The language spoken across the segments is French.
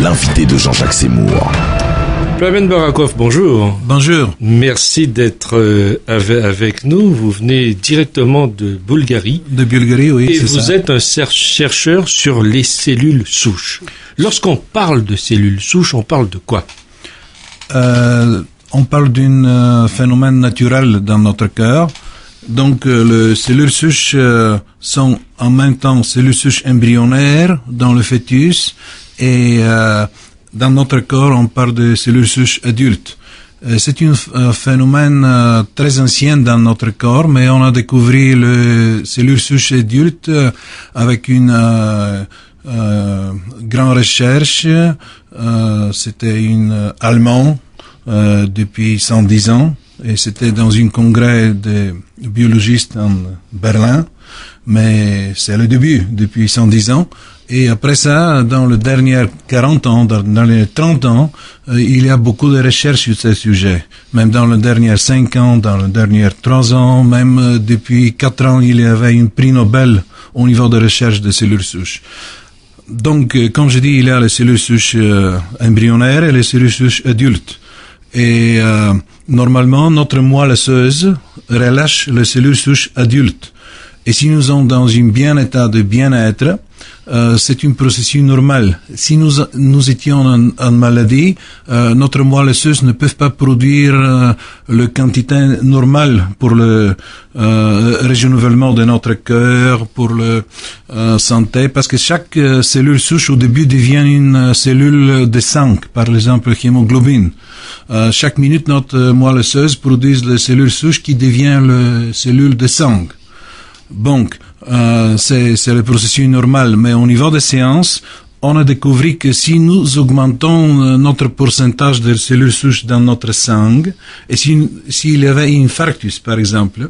l'invité de Jean-Jacques Seymour. Plamen Barakov, bonjour. Bonjour. Merci d'être avec nous. Vous venez directement de Bulgarie. De Bulgarie, oui. Et vous êtes un chercheur sur les cellules souches. Lorsqu'on parle de cellules souches, on parle de quoi? On parle d'un phénomène naturel dans notre cœur. Donc, les cellules souches sont en même temps cellules souches embryonnaires dans le fœtus et dans notre corps, on parle de cellules souches adultes. C'est un phénomène très ancien dans notre corps, mais on a découvert les cellules souches adultes avec une grande recherche. C'était une Allemande depuis 110 ans. Et c'était dans un congrès de biologistes en Berlin, mais c'est le début, depuis 110 ans. Et après ça, dans les derniers 40 ans, dans les 30 ans, il y a beaucoup de recherches sur ce sujet. Même dans les derniers 5 ans, dans les derniers 3 ans, même depuis 4 ans, il y avait un prix Nobel au niveau de recherche de cellules souches. Donc, comme je dis, il y a les cellules souches embryonnaires et les cellules souches adultes. Et normalement, notre moelle osseuse relâche les cellules souches adultes. Et si nous sommes dans un bien état de bien-être, c'est un processus normal. Si nous étions en maladie, notre moelle osseuse ne peut pas produire la quantité normale pour le renouvellement de notre cœur, pour la santé, parce que chaque cellule souche au début devient une cellule de sang, par exemple l'hémoglobine. Chaque minute, notre moelle osseuse produit les cellules souches qui deviennent les cellules de sang. Donc, c'est le processus normal, mais au niveau des séances, on a découvert que si nous augmentons notre pourcentage de cellules souches dans notre sang, et s'il y avait un infarctus, par exemple,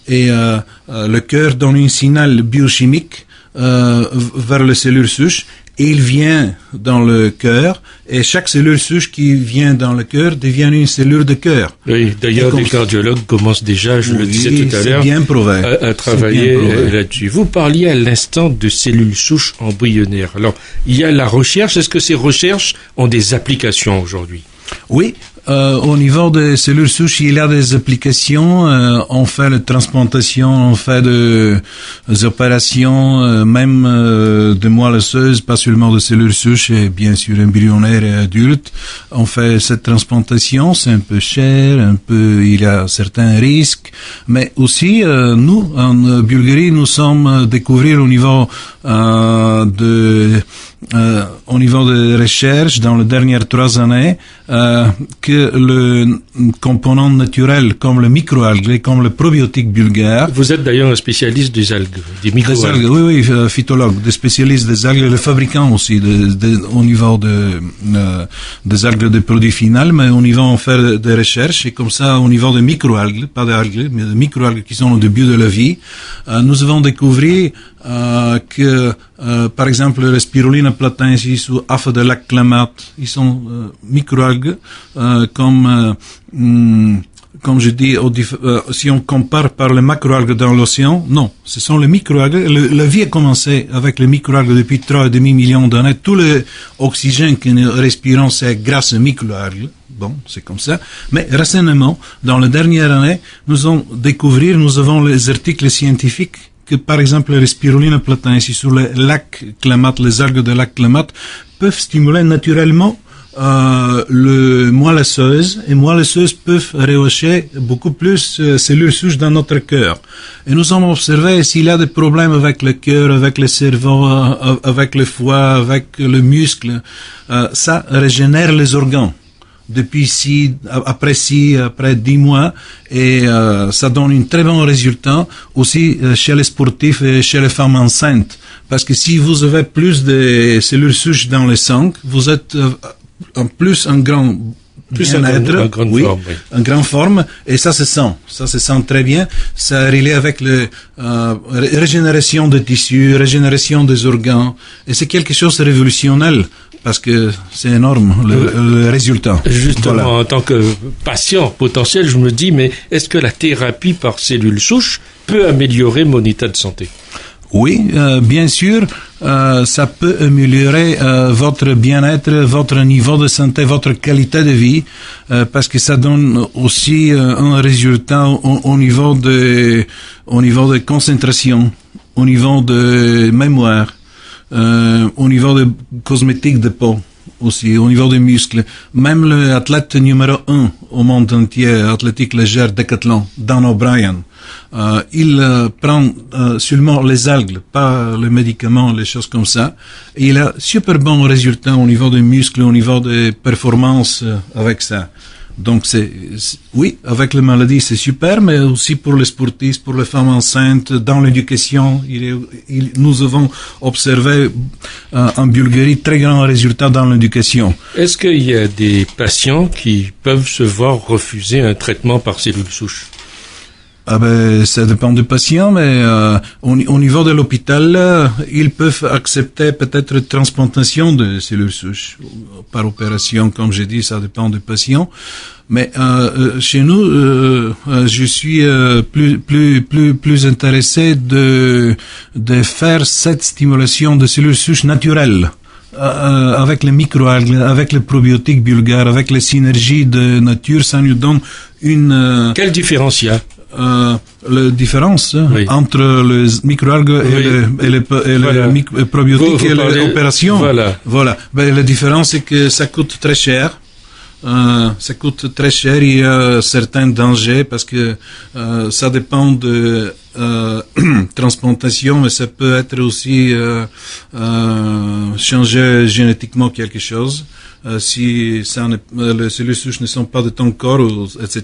et le cœur donne un signal biochimique vers les cellules souches, et il vient dans le cœur, et chaque cellule souche qui vient dans le cœur devient une cellule de cœur. Oui, d'ailleurs, les cardiologues commencent déjà, je le disais tout à l'heure, à travailler là-dessus. Vous parliez à l'instant de cellules souches embryonnaires. Alors, il y a la recherche. Est-ce que ces recherches ont des applications aujourd'hui? Oui. Au niveau des cellules souches, il y a des applications. On fait la transplantation, on fait des opérations, même de moelle osseuse, pas seulement de cellules souches, et bien sûr embryonnaires et adultes. On fait cette transplantation, c'est un peu cher, il y a certains risques, mais aussi nous, en Bulgarie, nous sommes découvrir au niveau au niveau de recherche dans les dernières 3 années que le component naturel comme le microalgue et comme le probiotique bulgare. Vous êtes d'ailleurs un spécialiste des algues, des microalgues. Des algues, oui, phytologue, des spécialistes des algues, le fabricant aussi au niveau des algues de produits finaux, mais au niveau on fait des recherches et comme ça au niveau des microalgues, pas des algues, mais des microalgues qui sont au début de la vie, nous avons découvert que par exemple le spiruline platensis ou Aphadelactlamate, ils sont microalgues comme je dis, si on compare par les macroalgues dans l'océan, non, ce sont les microalgues. La vie a commencé avec les microalgues depuis 3,5 millions d'années. Tout l'oxygène que nous respirons, c'est grâce aux microalgues. Bon, c'est comme ça. Mais récemment, dans les dernières années, nous avons les articles scientifiques que, par exemple, les spiruline platensis sur les lacs Klamath, les algues de lac Klamath, peuvent stimuler naturellement le moelle osseuse, et moelle osseuse peuvent rehausser beaucoup plus cellules souches dans notre cœur. Et nous avons observé s'il y a des problèmes avec le cœur, avec le cerveau, avec le foie, avec le muscle, ça régénère les organes. Après 10 mois, et ça donne un très bon résultat aussi chez les sportifs et chez les femmes enceintes. Parce que si vous avez plus de cellules souches dans le sang, vous êtes en plus un grand bien-être, en grande forme, et ça se sent très bien. Ça relie avec régénération des tissus, régénération des organes, et c'est quelque chose de révolutionnel. Parce que c'est énorme, le résultat. Justement, voilà. En tant que patient potentiel, je me dis, mais est-ce que la thérapie par cellules souches peut améliorer mon état de santé? Oui, bien sûr, ça peut améliorer votre bien-être, votre niveau de santé, votre qualité de vie, parce que ça donne aussi un résultat au niveau de concentration, au niveau de mémoire, au niveau de cosmétiques de peau. Aussi, au niveau des muscles. Même l'athlète numéro 1 au monde entier, athlétique légère Decathlon, Dan O'Brien, il prend seulement les algues, pas les médicaments, les choses comme ça. Et il a super bons résultats au niveau des muscles, au niveau des performances avec ça. Donc oui, avec les maladies c'est super, mais aussi pour les sportifs, pour les femmes enceintes, dans l'éducation, nous avons observé en Bulgarie très grands résultats dans l'éducation. Est-ce qu'il y a des patients qui peuvent se voir refuser un traitement par cellules souches? Ah ben, ça dépend du patient, mais au niveau de l'hôpital, ils peuvent accepter peut-être transplantation de cellules souches par opération, comme j'ai dit, ça dépend du patient. Mais chez nous, je suis plus intéressé de faire cette stimulation de cellules souches naturelles. Avec les microalgues, avec les probiotiques bulgares, avec les synergies de nature, ça nous donne une... Quelle différence il y a? La différence entre les microalgues et les probiotiques et l'opération. Voilà. Ben, la différence c'est que ça coûte très cher. Il y a certains dangers parce que ça dépend de transplantation, mais ça peut être aussi changer génétiquement quelque chose. Si les cellules souches ne sont pas de ton corps, etc.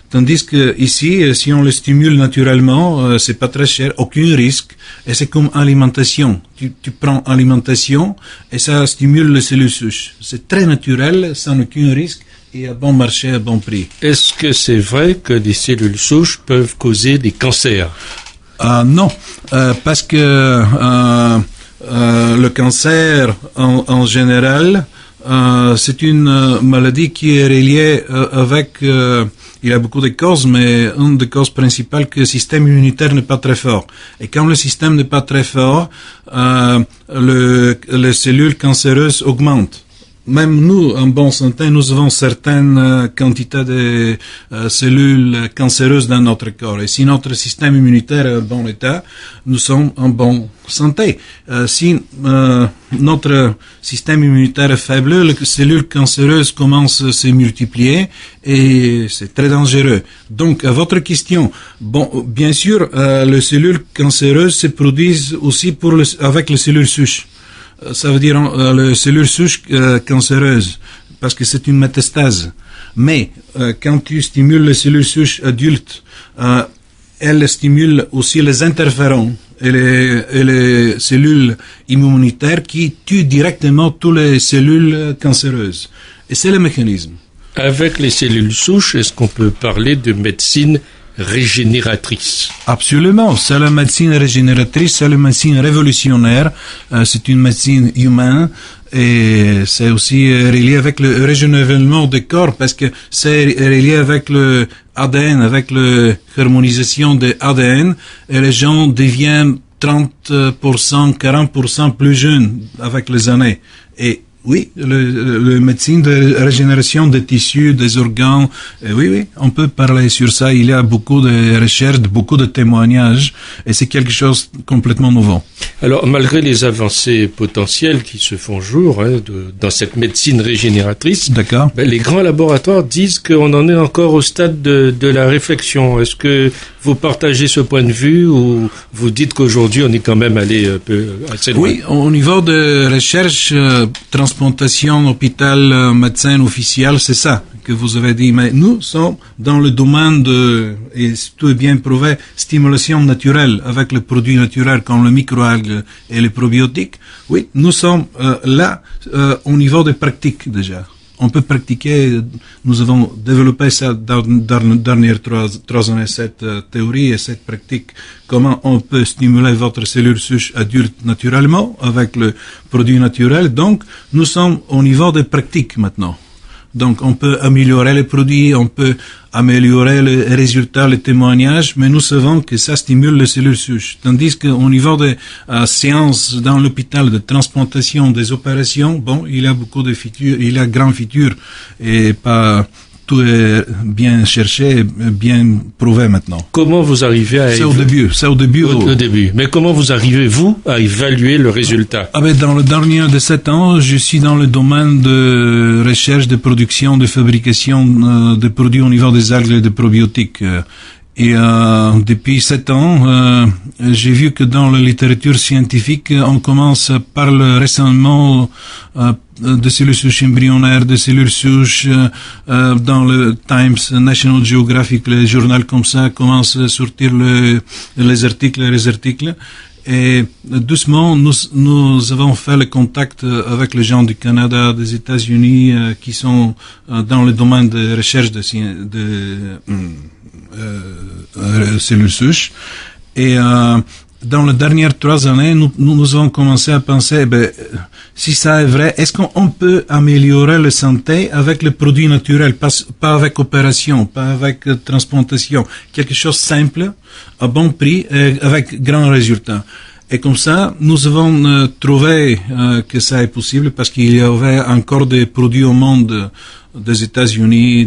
Tandis que ici, si on les stimule naturellement, c'est pas très cher, aucun risque, et c'est comme alimentation. Tu prends alimentation et ça stimule les cellules souches. C'est très naturel, sans aucun risque et à bon marché, à bon prix. Est-ce que c'est vrai que les cellules souches peuvent causer des cancers? Non, parce que le cancer en général, c'est une maladie qui est reliée avec, il y a beaucoup de causes, mais une des causes principales que le système immunitaire n'est pas très fort. Et quand le système n'est pas très fort, les cellules cancéreuses augmentent. Même nous, en bonne santé, nous avons certaines quantités de cellules cancéreuses dans notre corps. Et si notre système immunitaire est en bon état, nous sommes en bonne santé. Si notre système immunitaire est faible, les cellules cancéreuses commencent à se multiplier et c'est très dangereux. Donc, à votre question, bon, bien sûr, les cellules cancéreuses se produisent aussi avec les cellules souches. Ça veut dire les cellules souches cancéreuses, parce que c'est une métastase. Mais quand tu stimules les cellules souches adultes, elles stimulent aussi les interférons et les cellules immunitaires qui tuent directement toutes les cellules cancéreuses. Et c'est le mécanisme. Avec les cellules souches, est-ce qu'on peut parler de médecine régénératrice? Absolument, c'est la médecine régénératrice, c'est la médecine révolutionnaire, c'est une médecine humaine et c'est aussi relié avec le régénération des corps parce que c'est relié avec le ADN, avec la harmonisation de ADN et les gens deviennent 30%, 40% plus jeunes avec les années. Et oui, le médecine de régénération des tissus, des organes, oui, on peut parler sur ça. Il y a beaucoup de recherches, beaucoup de témoignages, et c'est quelque chose de complètement nouveau. Alors, malgré les avancées potentielles qui se font jour dans cette médecine régénératrice, d'accord. Les grands laboratoires disent qu'on en est encore au stade de la réflexion. Est-ce que vous partagez ce point de vue ou vous dites qu'aujourd'hui on est quand même allé un peu assez loin? Oui, au niveau de recherche, transplantation, hôpital, médecin officiel, c'est ça que vous avez dit. Mais nous sommes dans le domaine et tout est bien prouvé, stimulation naturelle avec les produits naturels comme le microalgues et les probiotiques. Oui, nous sommes là au niveau des pratiques déjà. On peut pratiquer, nous avons développé ça dans les dernières 3 années, cette théorie et cette pratique, comment on peut stimuler votre cellule souche adulte naturellement avec le produit naturel. Donc, nous sommes au niveau des pratiques maintenant. Donc, on peut améliorer les produits, on peut améliorer les résultats, les témoignages, mais nous savons que ça stimule les cellules souches. Tandis qu'au niveau des séances dans l'hôpital de transplantation, des opérations, bon, il y a beaucoup de futurs, il y a grand futur et pas tout est bien cherché, bien prouvé maintenant. Comment vous arrivez à... C'est au début. Au début. Mais comment vous arrivez, vous, à évaluer le résultat? Dans le dernier de 7 ans, je suis dans le domaine de recherche, de production, de fabrication de produits au niveau des algues et des probiotiques. Et depuis 7 ans, j'ai vu que dans la littérature scientifique, on commence à parler récemment de cellules souches embryonnaires, de cellules souches dans le Times, National Geographic, les journaux comme ça commencent à sortir les articles. Et doucement, nous avons fait le contact avec les gens du Canada, des États-Unis, qui sont dans le domaine de recherche de cellules souches. Et dans les dernières 3 années, nous avons commencé à penser, si ça est vrai, est-ce qu'on peut améliorer la santé avec les produits naturels, pas avec opération, pas avec transplantation, quelque chose de simple, à bon prix, et avec grands résultats. Et comme ça, nous avons trouvé que ça est possible parce qu'il y avait encore des produits au monde des États-Unis,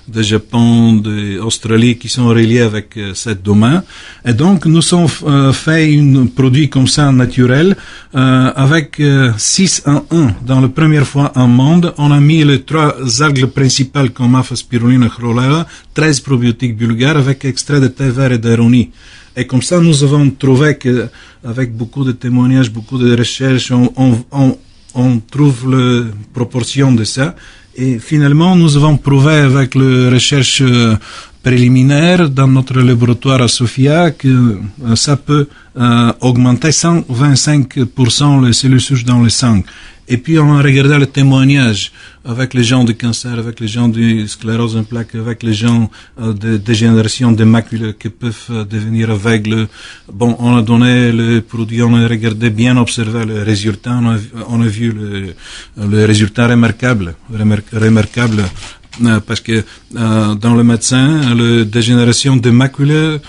de Japon, d'Australie qui sont reliés avec ce domaine. Et donc, nous avons fait un produit comme ça naturel avec 6 en 1. Dans la première fois en monde, on a mis les 3 algues principales comme Aphis spirulina chlorella, 13 probiotiques bulgares avec extrait de thé vert et d'aronie. Et comme ça, nous avons trouvé que, avec beaucoup de témoignages, beaucoup de recherches, on trouve la proportion de ça. Et finalement, nous avons prouvé avec les recherches préliminaires dans notre laboratoire à Sofia que ça peut augmenter 125% les cellules souches dans le sang. Et puis on a regardé le témoignage avec les gens de cancer, avec les gens de sclérose en plaques, avec les gens de dégénération des macules qui peuvent devenir aveugles. Bon, on a donné le produit, on a regardé, bien observé le résultat, on a vu le résultat remarquable, parce que dans le médecin, la dégénération des macules,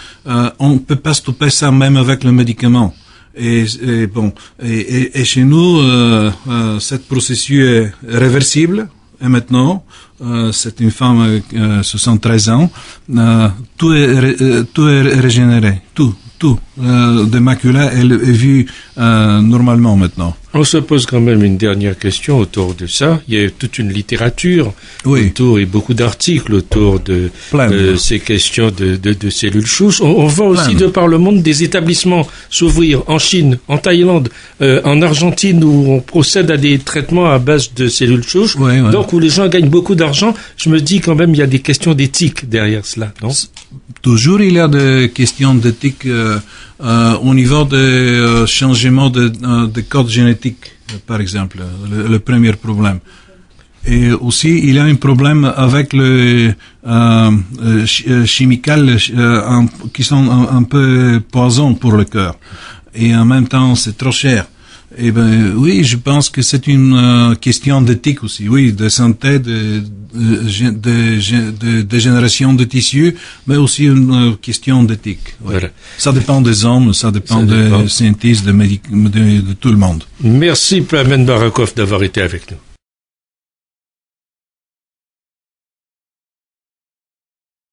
on peut pas stopper ça même avec le médicament. Et chez nous, ce processus est réversible. Et maintenant, c'est une femme 73 ans. Tout est régénéré. Tout. Des macules, elle est vue normalement maintenant. On se pose quand même une dernière question autour de ça. Il y a toute une littérature autour et beaucoup d'articles autour de ces questions de cellules souches. On voit aussi de par le monde des établissements s'ouvrir en Chine, en Thaïlande, en Argentine où on procède à des traitements à base de cellules souches. Donc où les gens gagnent beaucoup d'argent. Je me dis quand même il y a des questions d'éthique derrière cela, non? Toujours il y a des questions d'éthique au niveau des changements de code génétique, par exemple, le premier problème. Et aussi, il y a un problème avec les chimicales qui sont un peu poison pour le cœur. Et en même temps, c'est trop cher. Eh oui, je pense que c'est une question d'éthique aussi, de santé, de dégénération de tissus, mais aussi une question d'éthique. Voilà. Ça dépend des hommes, ça dépend des scientifiques, de tout le monde. Merci Plamen Barakov d'avoir été avec nous.